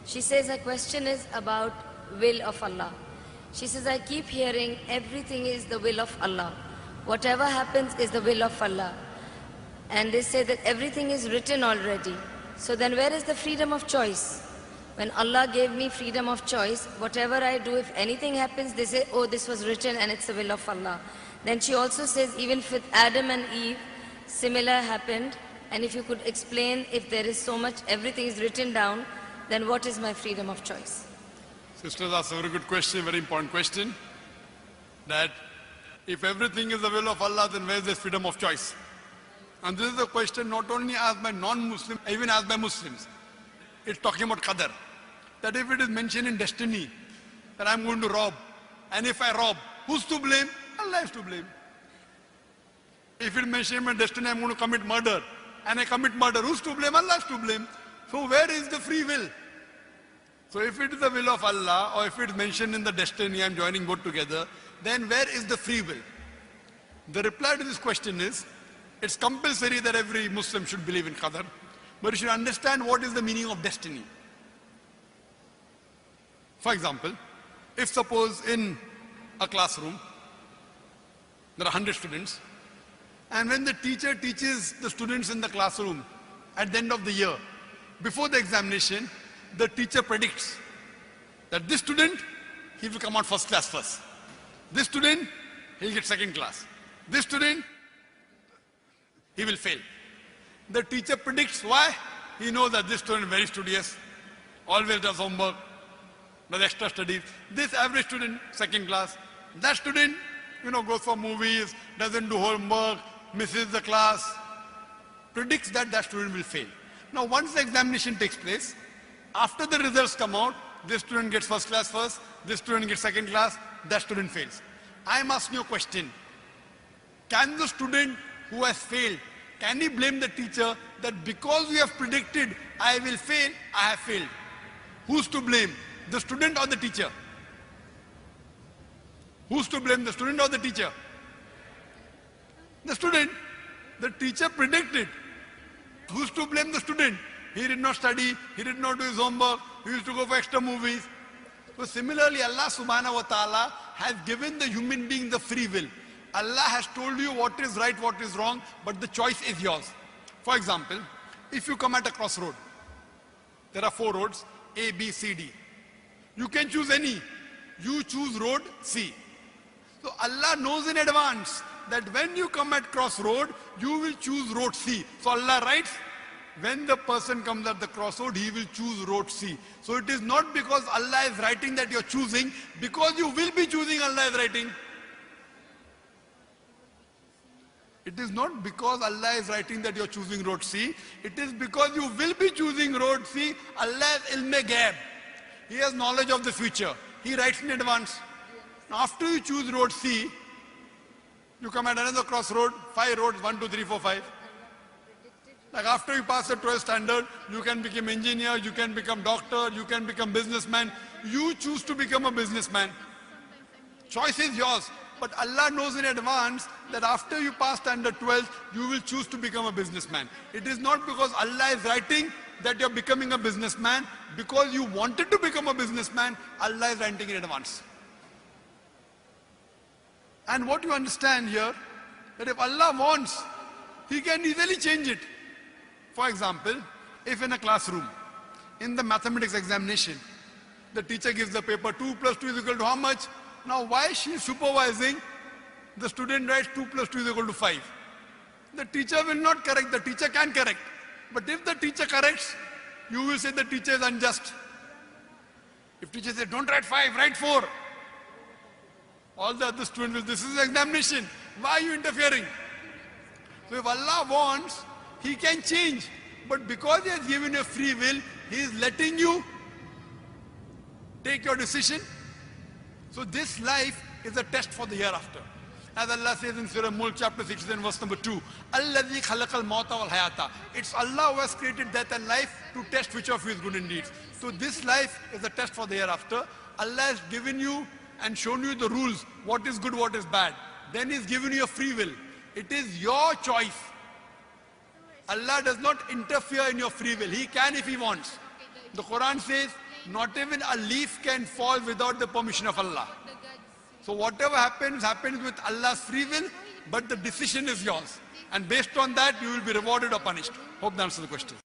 She says her question is about will of Allah. She says, I keep hearing everything is the will of Allah. Whatever happens is the will of Allah. And they say that everything is written already. So then where is the freedom of choice? When Allah gave me freedom of choice, whatever I do, if anything happens, they say, oh, this was written and it's the will of Allah. Then she also says, even with Adam and Eve, similar happened. And if you could explain, if there is so much, everything is written down, then what is my freedom of choice? Sisters asked a very good question, very important question. That if everything is the will of Allah, then where is the freedom of choice? And this is a question not only asked by non-Muslims, even asked by Muslims. It's talking about qadar. That if it is mentioned in destiny, that I'm going to rob, and if I rob, who's to blame? Allah is to blame. If it mentioned in destiny, I'm going to commit murder, and I commit murder, who's to blame? Allah is to blame. So where is the free will? So if it is the will of Allah, or if it's mentioned in the destiny, I'm joining both together, then where is the free will? The reply to this question is, it's compulsory that every Muslim should believe in qadar, but you should understand what is the meaning of destiny. For example, if suppose in a classroom, there are 100 students, and when the teacher teaches the students in the classroom at the end of the year, before the examination, the teacher predicts that this student, he will come out first class first. This student, he'll get second class. This student, he will fail. The teacher predicts why? He knows that this student is very studious, always does homework, does extra studies. This average student, second class. That student, goes for movies, doesn't do homework, misses the class, predicts that that student will fail. Now once the examination takes place, after the results come out, this student gets first class first, this student gets second class, that student fails. I am asking you a question. Can the student who has failed, can he blame the teacher that because you have predicted I will fail, I have failed? Who's to blame? The student or the teacher? Who's to blame, the student or the teacher? The student. The teacher predicted. Who's to blame the student? He did not study, he did not do his homework, he used to go for extra movies. So similarly, Allah subhanahu wa ta'ala has given the human being the free will. Allah has told you what is right, what is wrong, but the choice is yours. For example, if you come at a crossroad, there are 4 roads, A, B, C, D. You can choose any. You choose road C. So Allah knows in advance that when you come at crossroad, you will choose road C. So Allah writes, when the person comes at the crossroad, he will choose road C. So it is not because Allah is writing that you are choosing, because you will be choosing, Allah is writing. It is not because Allah is writing that you are choosing road C. It is because you will be choosing road C. Allah is ilm-e-ghaib. He has knowledge of the future. He writes in advance. Now after you choose road C, you come at another crossroad, 5 roads, 1, 2, 3, 4, 5. Like after you pass the 12th standard, you can become engineer, you can become doctor, you can become businessman. You choose to become a businessman. Choice is yours. But Allah knows in advance that after you pass standard 12, you will choose to become a businessman. It is not because Allah is writing that you are becoming a businessman. Because you wanted to become a businessman, Allah is writing in advance. And what you understand here, that if Allah wants, He can easily change it. For example, if in a classroom, in the mathematics examination, the teacher gives the paper 2 plus 2 is equal to how much? Now why she is supervising, the student writes 2 plus 2 is equal to 5. The teacher will not correct, the teacher can correct. But if the teacher corrects, you will say the teacher is unjust. If teacher says, don't write 5, write 4. All the other students will, this is examination. Why are you interfering? So if Allah wants, He can change. But because He has given you free will, He is letting you take your decision. So this life is a test for the hereafter. As Allah says in Surah Mulk chapter 16 verse number 2, Alladhi khalaqal mauta wal hayata. It's Allah who has created death and life to test which of you is good indeed. So this life is a test for the hereafter. Allah has given you and shown you the rules, what is good, what is bad. Then He's given you a free will. It is your choice. Allah does not interfere in your free will. He can if He wants. The Quran says, not even a leaf can fall without the permission of Allah. So whatever happens, happens with Allah's free will, but the decision is yours. And based on that, you will be rewarded or punished. Hope that answers the question.